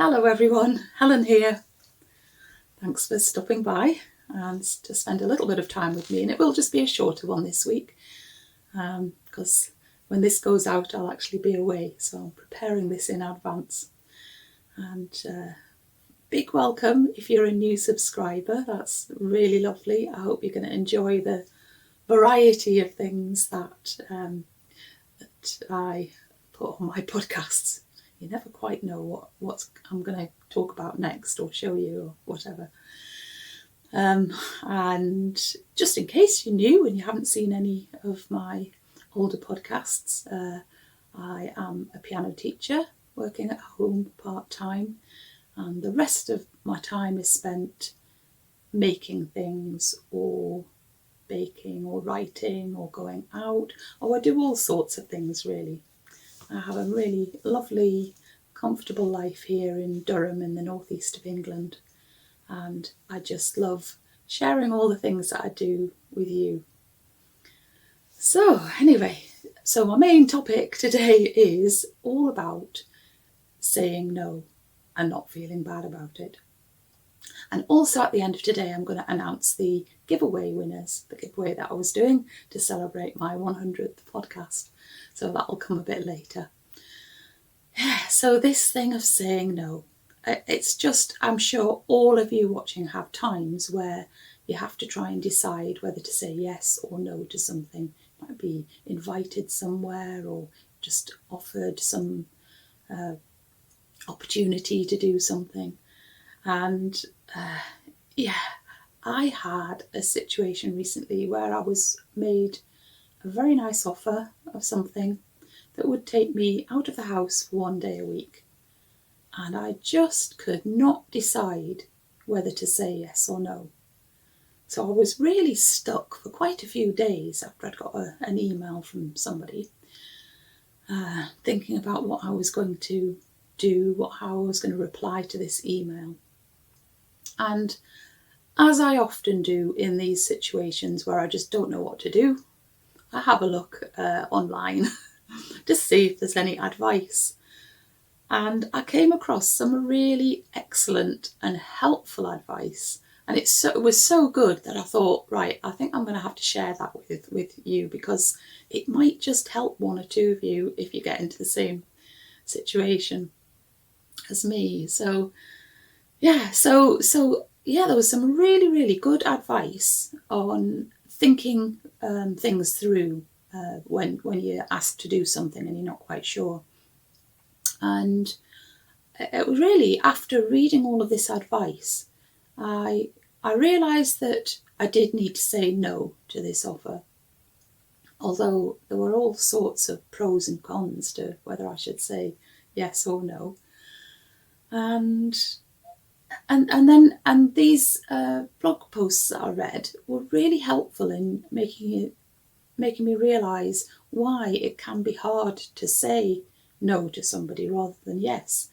Hello everyone, Helen here. Thanks for stopping by and to spend a little bit of time with me, and it will just be a shorter one this week because when this goes out I'll actually be away, so I'm preparing this in advance. And big welcome if you're a new subscriber, that's really lovely. I hope you're going to enjoy the variety of things that I put on my podcasts. You never quite know what I'm going to talk about next or show you or whatever. And just in case you're new and you haven't seen any of my older podcasts, I am a piano teacher working at home part-time, and the rest of my time is spent making things or baking or writing or going out, or I do all sorts of things really. I have a really lovely, comfortable life here in Durham in the northeast of England, and I just love sharing all the things that I do with you. So anyway, my main topic today is all about saying no and not feeling bad about it. And also at the end of today, I'm going to announce the giveaway winners, the giveaway that I was doing to celebrate my 100th podcast. So that'll come a bit later. Yeah, so this thing of saying no, it's just, I'm sure all of you watching have times where you have to try and decide whether to say yes or no to something. You might be invited somewhere or just offered some opportunity to do something. And I had a situation recently where I was made a very nice offer of something that would take me out of the house for 1 day a week. And I just could not decide whether to say yes or no. So I was really stuck for quite a few days after I'd got an email from somebody, thinking about what I was going to do, how I was going to reply to this email. And as I often do in these situations where I just don't know what to do, I have a look online to see if there's any advice. And I came across some really excellent and helpful advice. And it was so good that I thought, right, I think I'm going to have to share that with you, because it might just help one or two of you if you get into the same situation as me. So there was some really, really good advice on thinking things through when you're asked to do something and you're not quite sure. And it was really, after reading all of this advice, I realised that I did need to say no to this offer. Although there were all sorts of pros and cons to whether I should say yes or no. And these blog posts that I read were really helpful in making me realise why it can be hard to say no to somebody rather than yes.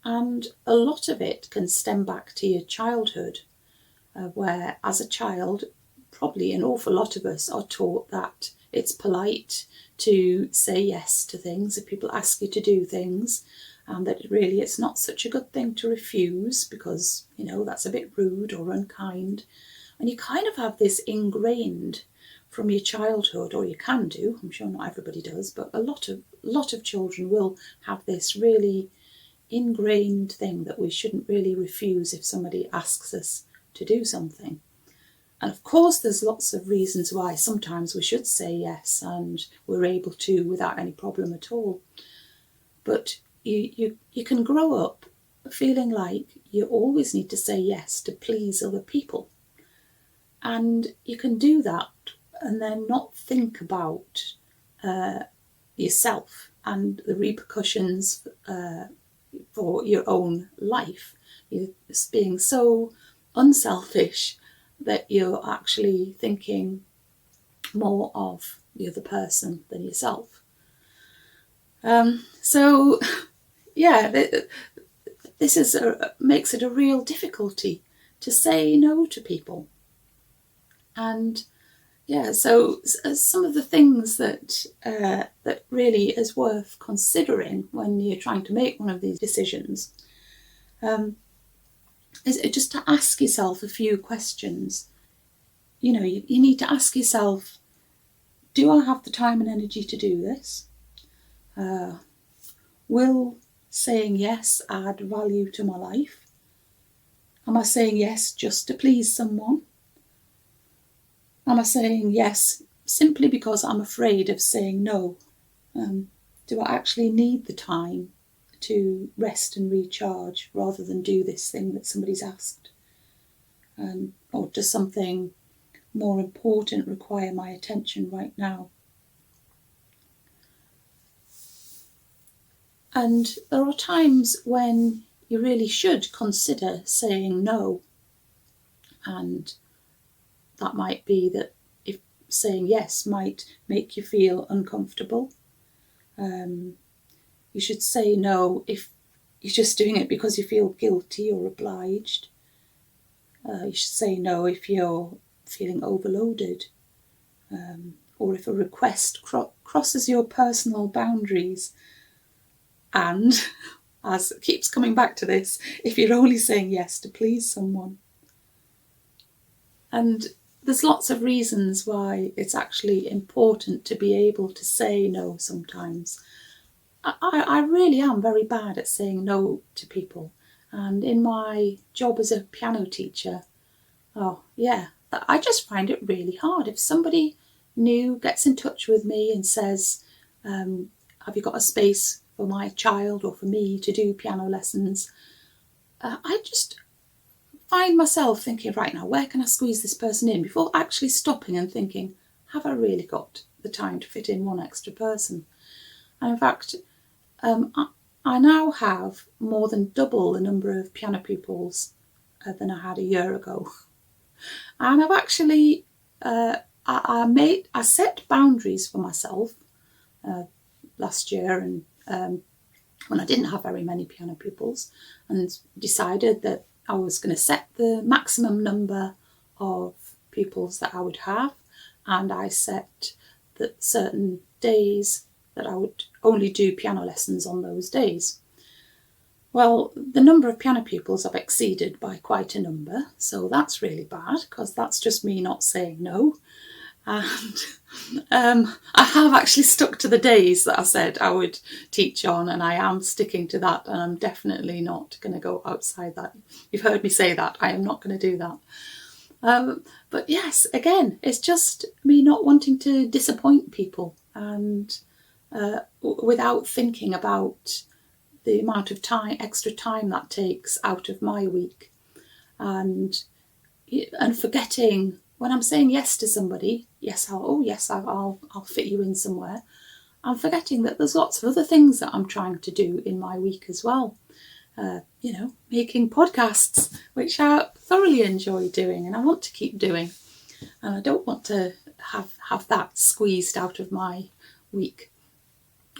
And a lot of it can stem back to your childhood, where as a child, probably an awful lot of us are taught that it's polite to say yes to things if people ask you to do things, and that really it's not such a good thing to refuse because, that's a bit rude or unkind. And you kind of have this ingrained from your childhood, or you can do, I'm sure not everybody does, but a lot of children will have this really ingrained thing that we shouldn't really refuse if somebody asks us to do something. And of course there's lots of reasons why sometimes we should say yes, and we're able to without any problem at all. But you can grow up feeling like you always need to say yes to please other people. And you can do that and then not think about yourself and the repercussions for your own life. You're being so unselfish that you're actually thinking more of the other person than yourself. This makes it a real difficulty to say no to people. And so some of the things that really is worth considering when you're trying to make one of these decisions is just to ask yourself a few questions. You need to ask yourself, do I have the time and energy to do this? Will saying yes add value to my life? Am I saying yes just to please someone? Am I saying yes simply because I'm afraid of saying no? Do I actually need the time to rest and recharge rather than do this thing that somebody's asked? Or does something more important require my attention right now? And there are times when you really should consider saying no. And that might be that if saying yes might make you feel uncomfortable. You should say no if you're just doing it because you feel guilty or obliged. You should say no if you're feeling overloaded, or if a request crosses your personal boundaries. And, as it keeps coming back to this, if you're only saying yes to please someone. And there's lots of reasons why it's actually important to be able to say no sometimes. I really am very bad at saying no to people. And in my job as a piano teacher, I just find it really hard. If somebody new gets in touch with me and says, have you got a space for my child or for me to do piano lessons? I just find myself thinking, right now, where can I squeeze this person in, before actually stopping and thinking, have I really got the time to fit in one extra person? And in fact, I now have more than double the number of piano pupils than I had a year ago. And I've actually, I set boundaries for myself last year, and when I didn't have very many piano pupils, and decided that I was going to set the maximum number of pupils that I would have, and I set that certain days that I would only do piano lessons on those days. Well, the number of piano pupils I've exceeded by quite a number, so that's really bad, because that's just me not saying no. And I have actually stuck to the days that I said I would teach on, and I am sticking to that, and I'm definitely not going to go outside that. You've heard me say that. I am not going to do that. But yes, again, it's just me not wanting to disappoint people, and without thinking about the amount of extra time that takes out of my week, and forgetting when I'm saying yes to somebody, I'll fit you in somewhere. I'm forgetting that there's lots of other things that I'm trying to do in my week as well. Making podcasts, which I thoroughly enjoy doing and I want to keep doing. And I don't want to have that squeezed out of my week,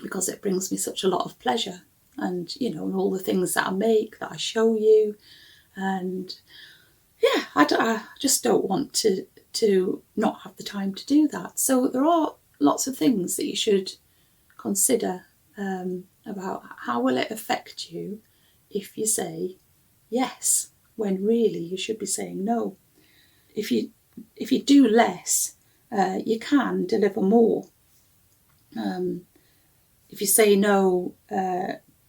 because it brings me such a lot of pleasure. And, all the things that I make, that I show you. And yeah, I just don't want to not have the time to do that. So there are lots of things that you should consider about how will it affect you if you say yes, when really you should be saying no. If you do less, you can deliver more. If you say no,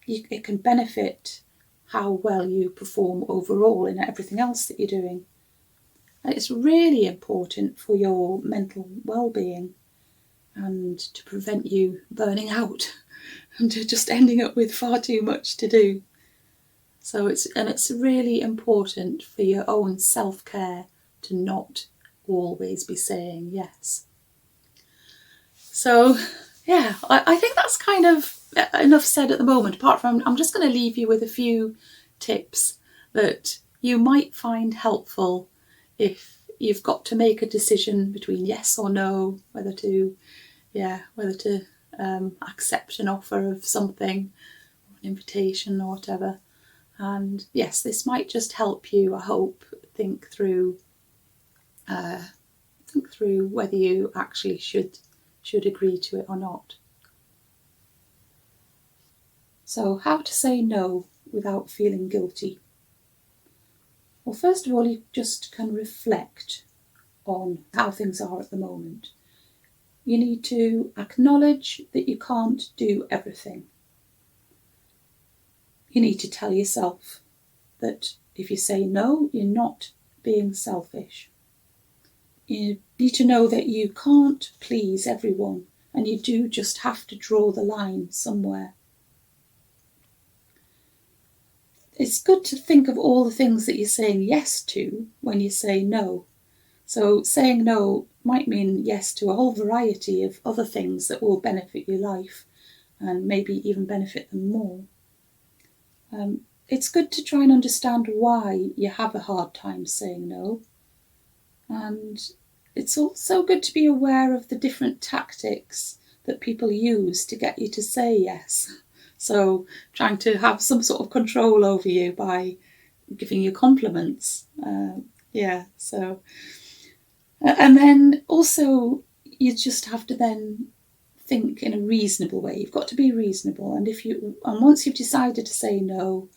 it can benefit how well you perform overall in everything else that you're doing. It's really important for your mental well-being and to prevent you burning out and to just ending up with far too much to do. So it's really important for your own self-care to not always be saying yes. So yeah, I think that's kind of enough said at the moment, apart from I'm just going to leave you with a few tips that you might find helpful if you've got to make a decision between yes or no, whether to accept an offer of something, an invitation or whatever. And yes, this might just help you, I hope, think through whether you actually should agree to it or not. So, how to say no without feeling guilty. Well, first of all, you just can reflect on how things are at the moment. You need to acknowledge that you can't do everything. You need to tell yourself that if you say no, you're not being selfish. You need to know that you can't please everyone, and you do just have to draw the line somewhere. It's good to think of all the things that you're saying yes to when you say no. So saying no might mean yes to a whole variety of other things that will benefit your life and maybe even benefit them more. It's good to try and understand why you have a hard time saying no. And it's also good to be aware of the different tactics that people use to get you to say yes. So trying to have some sort of control over you by giving you compliments. And then also you just have to then think in a reasonable way. You've got to be reasonable. And once you've decided to say no,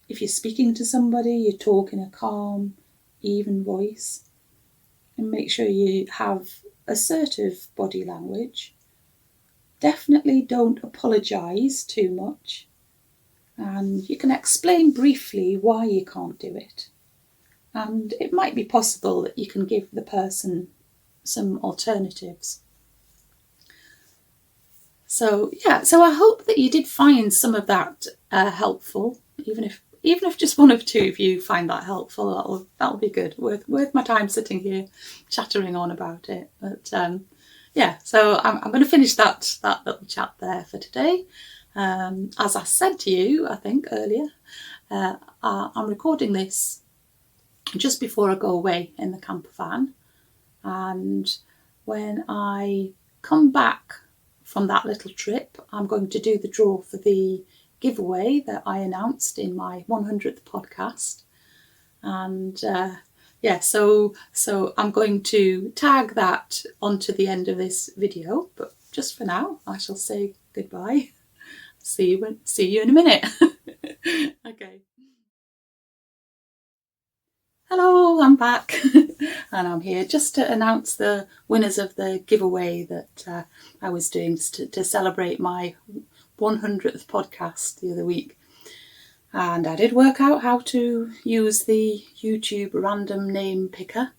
if you're speaking to somebody, you talk in a calm, even voice, and make sure you have assertive body language. Definitely don't apologise too much. And you can explain briefly why you can't do it. And it might be possible that you can give the person some alternatives. So I hope that you did find some of that helpful, even if just one of two of you find that helpful, that'll be good. Worth my time sitting here chattering on about it. But so I'm going to finish that little chat there for today. As I said to you, I think earlier, I'm recording this just before I go away in the camper van, and when I come back from that little trip, I'm going to do the draw for the giveaway that I announced in my 100th podcast. And so I'm going to tag that onto the end of this video, but just for now I shall say goodbye. See you in a minute. Okay. Hello, I'm back. And I'm here just to announce the winners of the giveaway that I was doing to celebrate my 100th podcast the other week. And I did work out how to use the YouTube random name picker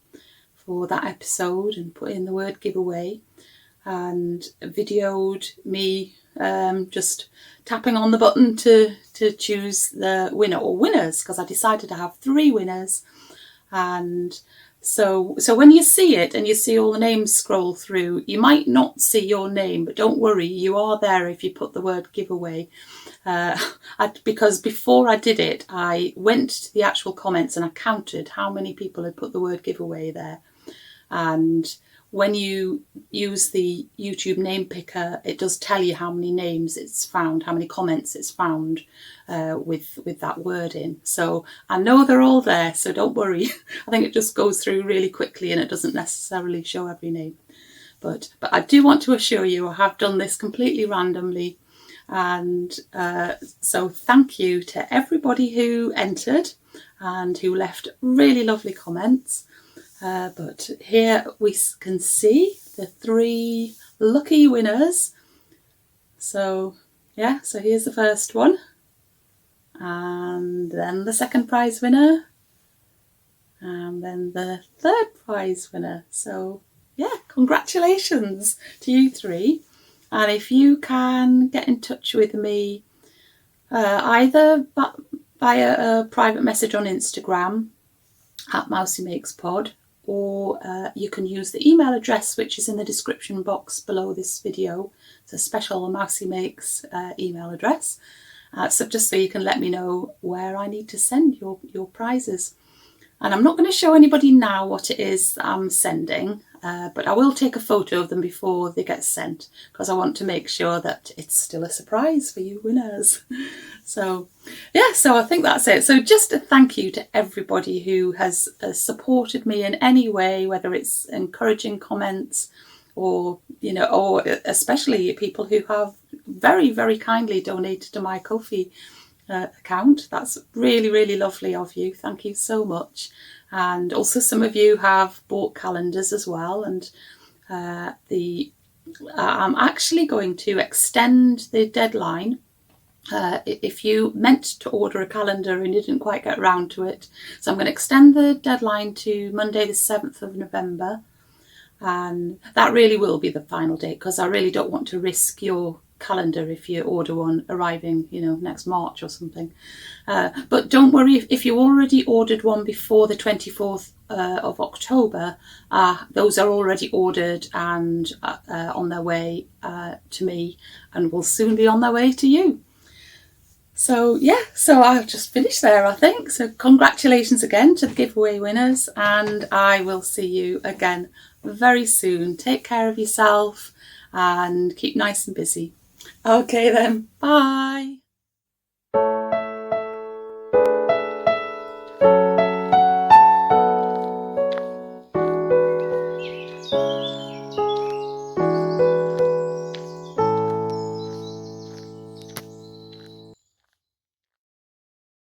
for that episode and put in the word giveaway, and videoed me just tapping on the button to choose the winner or winners, because I decided to have 3 winners. And so when you see it and you see all the names scroll through, you might not see your name, but don't worry, you are there if you put the word giveaway. Because before I did it, I went to the actual comments and I counted how many people had put the word giveaway there. And when you use the YouTube name picker, it does tell you how many names it's found, how many comments it's found with that word in. So I know they're all there, so don't worry. I think it just goes through really quickly and it doesn't necessarily show every name. But I do want to assure you I have done this completely randomly. And so thank you to everybody who entered and who left really lovely comments. But here we can see the 3 lucky winners. So here's the first one, and then the second prize winner, and then the third prize winner. So congratulations to you 3. And if you can get in touch with me either via a private message on Instagram at mousiemakespodcast, or you can use the email address which is in the description box below this video. It's a special Mousie Makes email address, so just so you can let me know where I need to send your prizes. And I'm not going to show anybody now what it is I'm sending, but I will take a photo of them before they get sent, because I want to make sure that it's still a surprise for you winners. So I think that's it. So just a thank you to everybody who has supported me in any way, whether it's encouraging comments or especially people who have very, very kindly donated to my Ko-fi account. That's really, really lovely of you. Thank you so much. And also some of you have bought calendars as well. And I'm actually going to extend the deadline. If you meant to order a calendar and you didn't quite get around to it. So I'm going to extend the deadline to Monday the 7th of November. And that really will be the final date, because I really don't want to risk your calendar if you order one arriving, next March or something. But don't worry, if you already ordered one before the 24th of October, those are already ordered and on their way to me, and will soon be on their way to you. So I've just finished there, I think. So congratulations again to the giveaway winners, and I will see you again very soon. Take care of yourself and keep nice and busy. Okay then, bye.